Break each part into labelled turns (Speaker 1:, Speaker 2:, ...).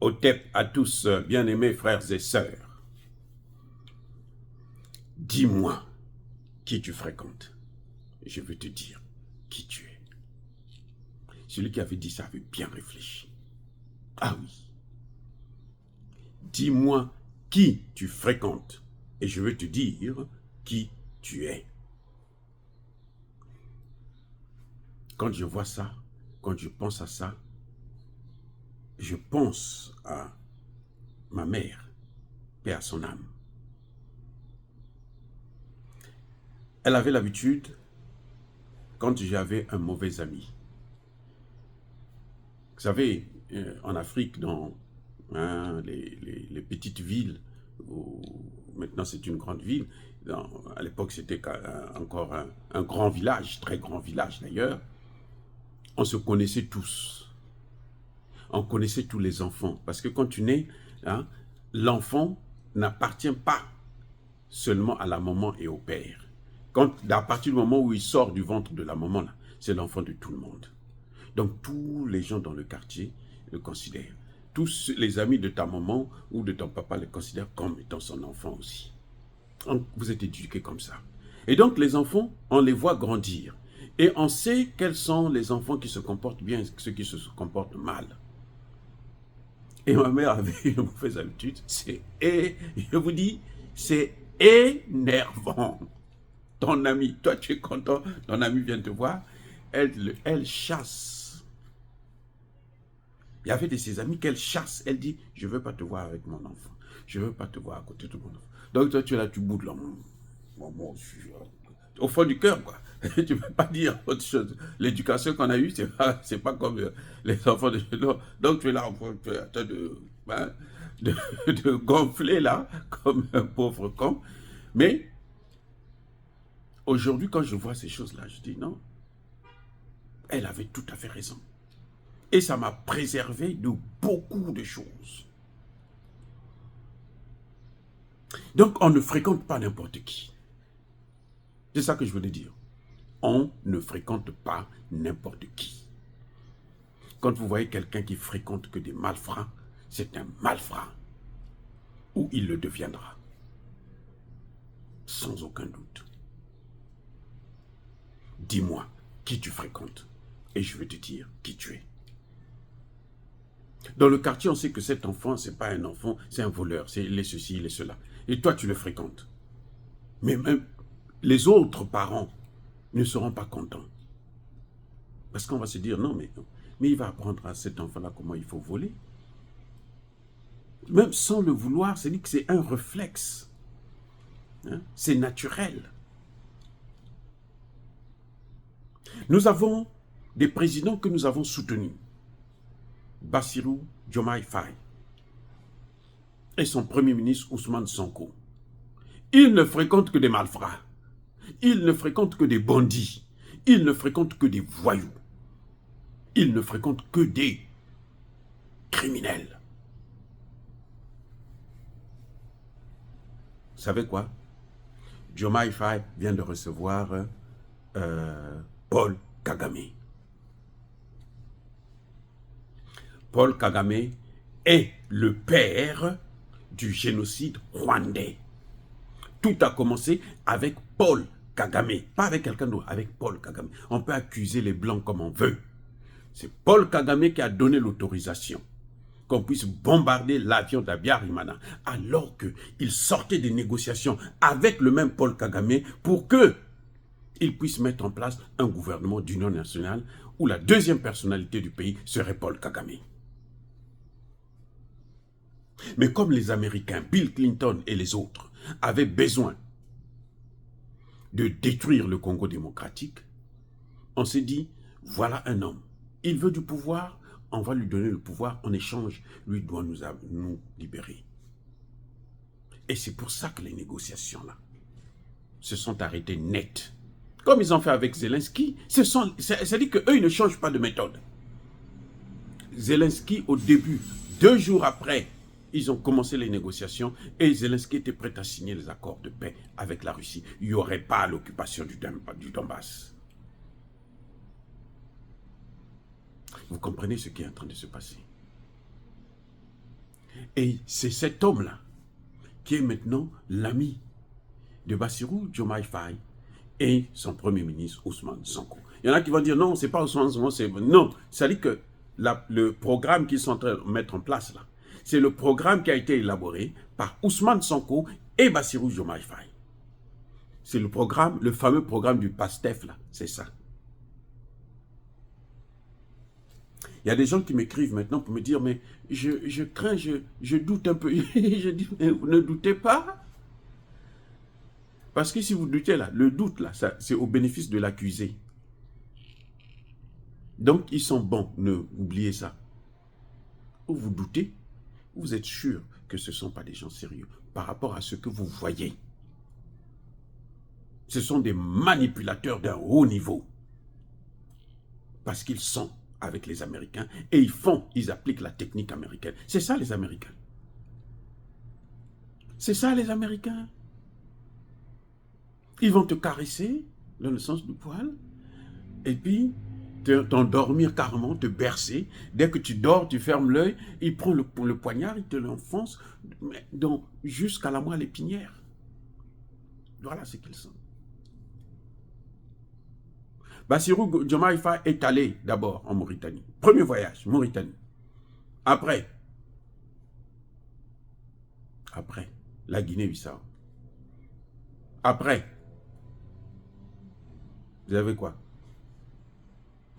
Speaker 1: Otep à tous, bien-aimés frères et sœurs. Dis-moi qui tu fréquentes. Je veux te dire qui tu es. Celui qui avait dit ça avait bien réfléchi. Ah oui. Dis-moi qui tu fréquentes et je veux te dire qui tu es. Quand je vois ça, quand je pense à ça, je pense à ma mère, paix à son âme. Elle avait l'habitude, quand j'avais un mauvais ami, vous savez, en Afrique, dans les petites villes, où maintenant c'est une grande ville, à l'époque c'était encore un grand village, très grand village d'ailleurs, on se connaissait tous. On connaissait tous les enfants. Parce que quand tu nais, hein, l'enfant n'appartient pas seulement à la maman et au père. À partir du moment où il sort du ventre de la maman, c'est l'enfant de tout le monde. Donc tous les gens dans le quartier le considèrent. Tous les amis de ta maman ou de ton papa le considèrent comme étant son enfant aussi. Donc, vous êtes éduqués comme ça. Et donc les enfants, on les voit grandir. Et on sait quels sont les enfants qui se comportent bien et ceux qui se comportent mal. Et ma mère avait une mauvaise habitude, je vous dis, c'est énervant. Ton ami, toi tu es content, ton ami vient te voir, elle chasse. Il y avait de ses amis qu'elle chasse. Elle dit, je ne veux pas te voir avec mon enfant. Je ne veux pas te voir à côté de mon enfant. Donc toi tu es là, tu boudes là. Au fond du cœur, quoi. Tu ne peux pas dire autre chose. L'éducation qu'on a eue, c'est pas comme les enfants de chez nous. Donc tu es là, tu es en train de gonfler là, comme un pauvre con. Mais aujourd'hui, quand je vois ces choses-là, je dis non, elle avait tout à fait raison. Et ça m'a préservé de beaucoup de choses. Donc on ne fréquente pas n'importe qui. C'est ça que je voulais dire. On ne fréquente pas n'importe qui. Quand vous voyez quelqu'un qui fréquente que des malfrats, c'est un malfrat. Ou il le deviendra. Sans aucun doute. Dis-moi qui tu fréquentes et je vais te dire qui tu es. Dans le quartier, on sait que cet enfant, ce n'est pas un enfant, c'est un voleur, c'est il est ceci, il est cela. Et toi, tu le fréquentes. Mais même les autres parents ne seront pas contents. Parce qu'on va se dire, non, mais il va apprendre à cet enfant-là comment il faut voler. Même sans le vouloir, c'est dit que c'est un réflexe. Hein? C'est naturel. Nous avons des présidents que nous avons soutenus. Bassirou Diomaye Faye et son premier ministre Ousmane Sonko. Ils ne fréquentent que des malfrats. Ils ne fréquentent que des bandits. Ils ne fréquentent que des voyous. Ils ne fréquentent que des criminels. Vous savez quoi? Diomaye Faye vient de recevoir Paul Kagame. Paul Kagame est le père du génocide rwandais. Tout a commencé avec Paul Kagame, pas avec quelqu'un d'autre, avec Paul Kagame. On peut accuser les Blancs comme on veut. C'est Paul Kagame qui a donné l'autorisation qu'on puisse bombarder l'avion d'Abiyarimana, alors qu'il sortait des négociations avec le même Paul Kagame pour qu'il puisse mettre en place un gouvernement d'union nationale où la deuxième personnalité du pays serait Paul Kagame. Mais comme les Américains, Bill Clinton et les autres, avaient besoin de détruire le Congo démocratique, on s'est dit, voilà un homme. Il veut du pouvoir, on va lui donner le pouvoir, en échange, lui doit nous libérer. Et c'est pour ça que les négociations là se sont arrêtées net. Comme ils ont fait avec Zelensky, c'est-à-dire qu'eux, ils ne changent pas de méthode. Zelensky, au début, 2 jours après, ils ont commencé les négociations et Zelensky était prêt à signer les accords de paix avec la Russie. Il n'y aurait pas l'occupation du Donbass. Vous comprenez ce qui est en train de se passer? Et c'est cet homme-là qui est maintenant l'ami de Bassirou Diomaye Faye et son premier ministre Ousmane Sonko. Il y en a qui vont dire non, c'est pas Ousmane Sonko, c'est... Non, ça dit que le programme qu'ils sont en train de mettre en place là, c'est le programme qui a été élaboré par Ousmane Sonko et Bassirou Diomaye Faye. C'est le programme, le fameux programme du PASTEF là, c'est ça. Il y a des gens qui m'écrivent maintenant pour me dire, mais je crains, je doute un peu. Je dis, mais vous ne doutez pas. Parce que si vous doutez là, le doute là, c'est au bénéfice de l'accusé. Donc ils sont bons, oubliez ça. Ou vous doutez, vous êtes sûr que ce ne sont pas des gens sérieux par rapport à ce que vous voyez. Ce sont des manipulateurs d'un haut niveau. Parce qu'ils sont avec les Américains et ils appliquent la technique américaine. C'est ça les Américains. C'est ça les Américains. Ils vont te caresser dans le sens du poil et puis t'endormir carrément, te bercer. Dès que tu dors, tu fermes l'œil, il prend le poignard, il te l'enfonce jusqu'à la moelle épinière. Voilà ce qu'ils sont. Bassirou Diomaye Faye est allé d'abord en Mauritanie. Premier voyage, Mauritanie. Après, la Guinée-Bissau. Après, vous avez quoi?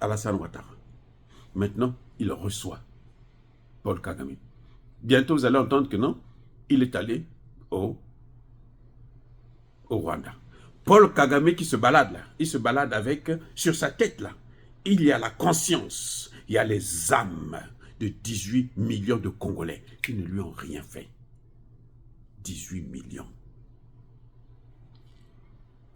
Speaker 1: Alassane Ouattara. Maintenant, il reçoit Paul Kagame. Bientôt, vous allez entendre que non, il est allé au Rwanda. Paul Kagame qui se balade là, il se balade avec, sur sa tête là, il y a la conscience, il y a les âmes de 18 millions de Congolais qui ne lui ont rien fait. 18 millions.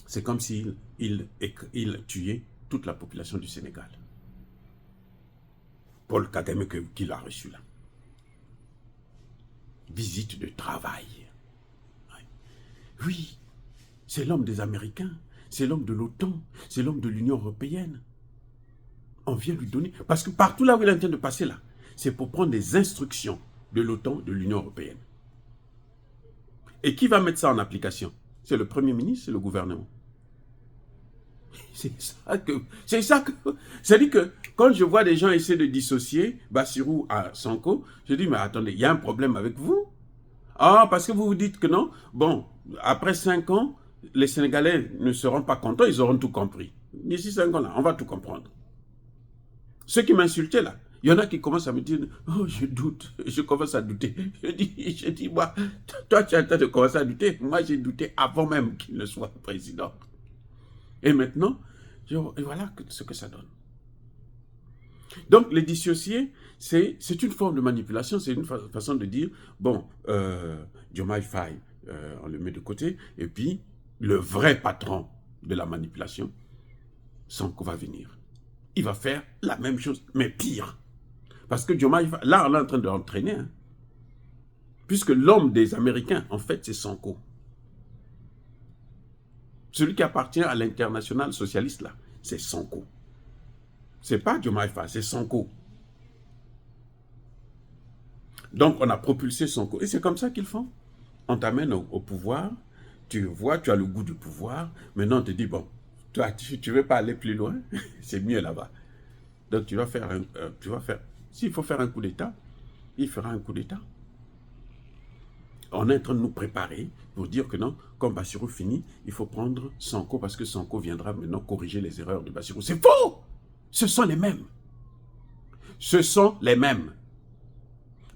Speaker 1: C'est comme s'il tuait toute la population du Sénégal. Paul Kagame qui l'a reçu là. Visite de travail. Oui. C'est l'homme des Américains, c'est l'homme de l'OTAN, c'est l'homme de l'Union européenne. On vient lui donner... Parce que partout là où il est en train de passer là, c'est pour prendre des instructions de l'OTAN, de l'Union européenne. Et qui va mettre ça en application? C'est le Premier ministre, c'est le gouvernement. C'est ça que... C'est-à-dire que quand je vois des gens essayer de dissocier Bassirou à Sonko, je dis, mais attendez, il y a un problème avec vous? Ah, parce que vous vous dites que non? Bon, après 5 ans, les Sénégalais ne seront pas contents, ils auront tout compris. D'ici 5 ans là, on va tout comprendre. Ceux qui m'insultaient là, il y en a qui commencent à me dire, oh je doute, je commence à douter. Je dis, moi, toi tu es en train de commencer à douter, moi j'ai douté avant même qu'il ne soit président. Et maintenant, voilà ce que ça donne. Donc les dissociés, c'est une forme de manipulation, c'est une façon de dire, bon, Diomaye Faye, on le met de côté, et puis le vrai patron de la manipulation, Sonko va venir. Il va faire la même chose, mais pire. Parce que Diomaye Faye, là on est en train de l'entraîner, hein, puisque l'homme des Américains, en fait, c'est Sonko. Celui qui appartient à l'international socialiste, là, c'est Sonko. C'est pas Diomaye Faye, c'est Sonko. Donc on a propulsé Sonko. Et c'est comme ça qu'ils font. On t'amène au pouvoir, tu vois, tu as le goût du pouvoir. Maintenant on te dit, bon, toi, tu veux pas aller plus loin, c'est mieux là-bas. Donc tu vas faire, s'il faut faire un coup d'État, il fera un coup d'État. On est en train de nous préparer pour dire que non, comme Bassirou finit, il faut prendre Sonko parce que Sonko viendra maintenant corriger les erreurs de Bassirou. C'est faux! Ce sont les mêmes. Ce sont les mêmes.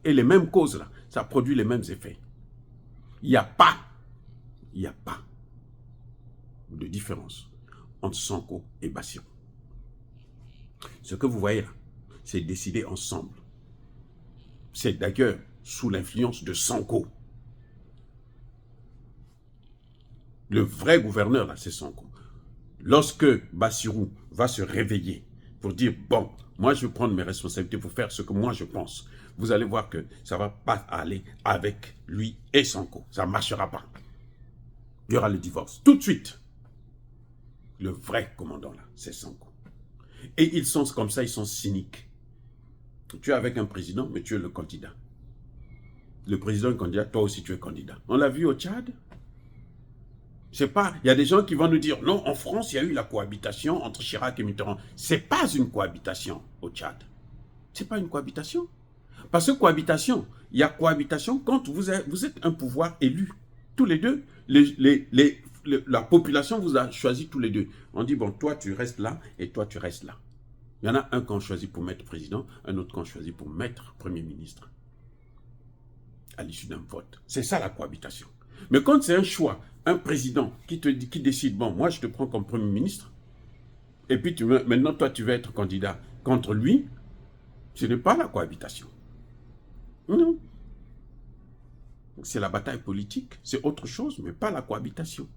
Speaker 1: Et les mêmes causes là, ça produit les mêmes effets. Il n'y a pas de différence entre Sonko et Bassirou. Ce que vous voyez là, c'est décidé ensemble. C'est d'ailleurs sous l'influence de Sonko. Le vrai gouverneur là, c'est Sonko. Lorsque Bassirou va se réveiller pour dire, bon, moi je vais prendre mes responsabilités pour faire ce que moi je pense, vous allez voir que ça ne va pas aller avec lui et Sonko. Ça ne marchera pas. Il y aura le divorce. Tout de suite. Le vrai commandant là, c'est Sonko. Et ils sont comme ça, ils sont cyniques. Tu es avec un président, mais tu es le candidat. Le président est candidat, toi aussi tu es candidat. On l'a vu au Tchad. C'est pas, il y a des gens qui vont nous dire, non, en France, il y a eu la cohabitation entre Chirac et Mitterrand. C'est pas une cohabitation au Tchad. C'est pas une cohabitation. Parce que cohabitation, il y a cohabitation quand vous êtes un pouvoir élu. Tous les deux, la population vous a choisi tous les deux. On dit, bon, toi tu restes là et toi tu restes là. Il y en a un qu'on choisit pour mettre président, un autre qu'on choisit pour mettre premier ministre. À l'issue d'un vote. C'est ça la cohabitation. Mais quand c'est un choix, un président qui décide, bon, moi je te prends comme premier ministre, et puis maintenant toi tu vas être candidat contre lui, ce n'est pas la cohabitation. Non. C'est la bataille politique, c'est autre chose, mais pas la cohabitation.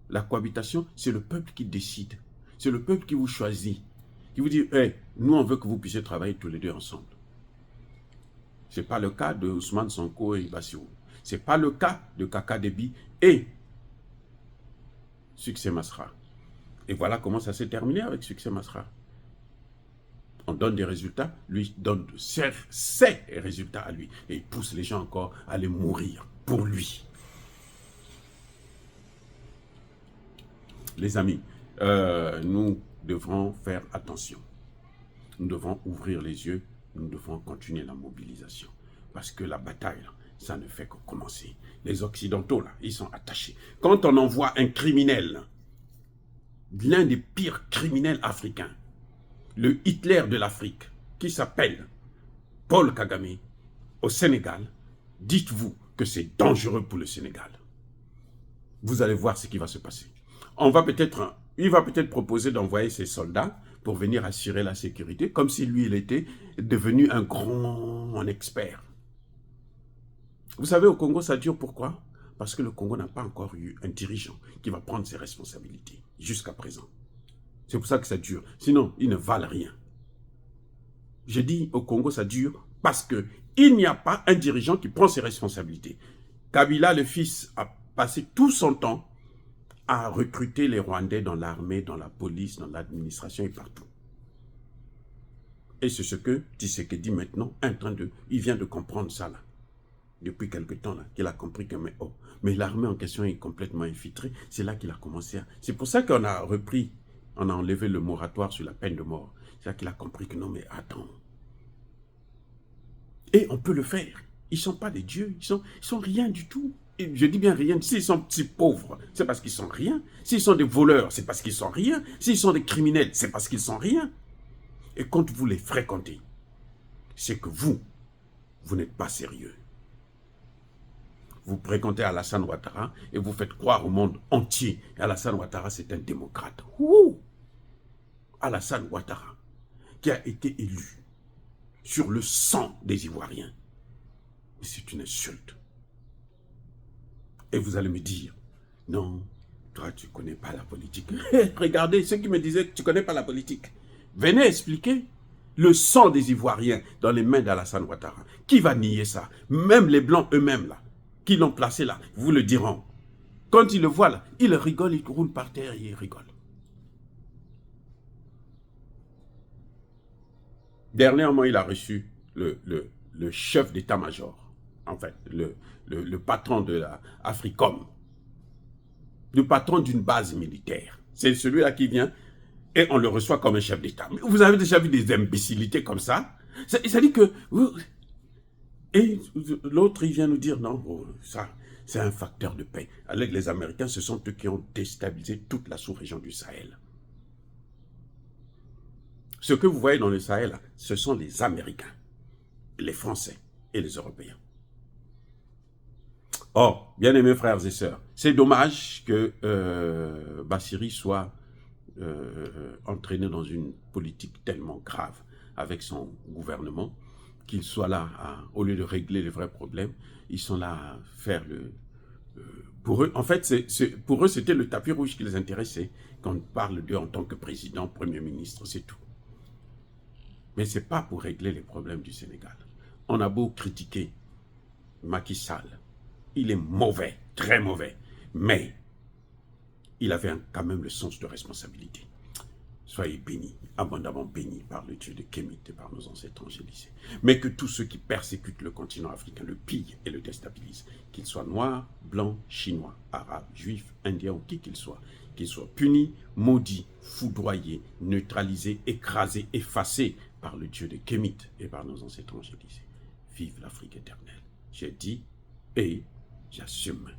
Speaker 1: La cohabitation, c'est le peuple qui décide. C'est le peuple qui vous choisit, qui vous dit, hey, nous on veut que vous puissiez travailler tous les deux ensemble. Ce n'est pas le cas de Ousmane Sonko et Bassirou. Ce n'est pas le cas de Kaka Déby et Succès Masra. Et voilà comment ça s'est terminé avec Succès Masra. On donne des résultats, lui donne ses résultats à lui. Et il pousse les gens encore à aller mourir pour lui. Les amis, nous devrons faire attention. Nous devons ouvrir les yeux, nous devons continuer la mobilisation. Parce que la bataille, ça ne fait que commencer. Les Occidentaux, là, ils sont attachés. Quand on envoie un criminel, l'un des pires criminels africains, le Hitler de l'Afrique, qui s'appelle Paul Kagame, au Sénégal, dites-vous que c'est dangereux pour le Sénégal. Vous allez voir ce qui va se passer. Il va peut-être proposer d'envoyer ses soldats pour venir assurer la sécurité, comme si lui, il était devenu un grand expert. Vous savez, au Congo, ça dure pourquoi? Parce que le Congo n'a pas encore eu un dirigeant qui va prendre ses responsabilités, jusqu'à présent. C'est pour ça que ça dure. Sinon, ils ne valent rien. Je dis au Congo, ça dure parce qu'il n'y a pas un dirigeant qui prend ses responsabilités. Kabila, le fils, a passé tout son temps à recruter les Rwandais dans l'armée, dans la police, dans l'administration et partout. Et c'est ce que Tshisekedi maintenant il vient de comprendre ça là. Depuis quelque temps là, qu'il a compris que mais l'armée en question est complètement infiltrée. C'est là qu'il a commencé à... C'est pour ça qu'on a repris, on a enlevé le moratoire sur la peine de mort. C'est là qu'il a compris que non mais attends. Et on peut le faire. Ils ne sont pas des dieux, ils sont rien du tout. Et je dis bien rien. S'ils sont si pauvres, c'est parce qu'ils sont rien. S'ils sont des voleurs, c'est parce qu'ils sont rien. S'ils sont des criminels, c'est parce qu'ils sont rien. Et quand vous les fréquentez, c'est que vous n'êtes pas sérieux. Vous fréquentez Alassane Ouattara et vous faites croire au monde entier. Et Alassane Ouattara, c'est un démocrate. Ouh! Alassane Ouattara, qui a été élu sur le sang des Ivoiriens. C'est une insulte. Et vous allez me dire, non, toi, tu ne connais pas la politique. Regardez, ceux qui me disaient que tu ne connais pas la politique. Venez expliquer le sang des Ivoiriens dans les mains d'Alassane Ouattara. Qui va nier ça? Même les Blancs eux-mêmes, là, qui l'ont placé là, vous le diront. Quand ils le voient là, ils rigolent, ils roulent par terre et ils rigolent. Dernièrement, il a reçu le chef d'état-major, en fait, le patron de la Africom, le patron d'une base militaire. C'est celui-là qui vient et on le reçoit comme un chef d'État. Vous avez déjà vu des imbécilités comme ça? Ça dit que... Et l'autre, il vient nous dire, non, ça, c'est un facteur de paix. Avec les Américains, ce sont eux qui ont déstabilisé toute la sous-région du Sahel. Ce que vous voyez dans le Sahel, ce sont les Américains, les Français et les Européens. Oh, bien-aimés frères et sœurs, c'est dommage que Bassiri soit entraîné dans une politique tellement grave avec son gouvernement, qu'ils soient là, au lieu de régler les vrais problèmes, ils sont là à faire pour eux, en fait, pour eux, c'était le tapis rouge qui les intéressait, quand on parle d'eux en tant que président, premier ministre, c'est tout. Mais ce n'est pas pour régler les problèmes du Sénégal. On a beau critiquer Macky Sall, il est mauvais, très mauvais, mais il avait quand même le sens de responsabilité. soyez bénis, abondamment bénis par le Dieu de Kémit et par nos ancêtres angélisés. Mais que tous ceux qui persécutent le continent africain le pillent et le déstabilisent, qu'ils soient noirs, blancs, chinois, arabes, juifs, indiens ou qui qu'ils soient punis, maudits, foudroyés, neutralisés, écrasés, effacés par le Dieu de Kémit et par nos ancêtres angélisés. Vive l'Afrique éternelle. J'ai dit et j'assume.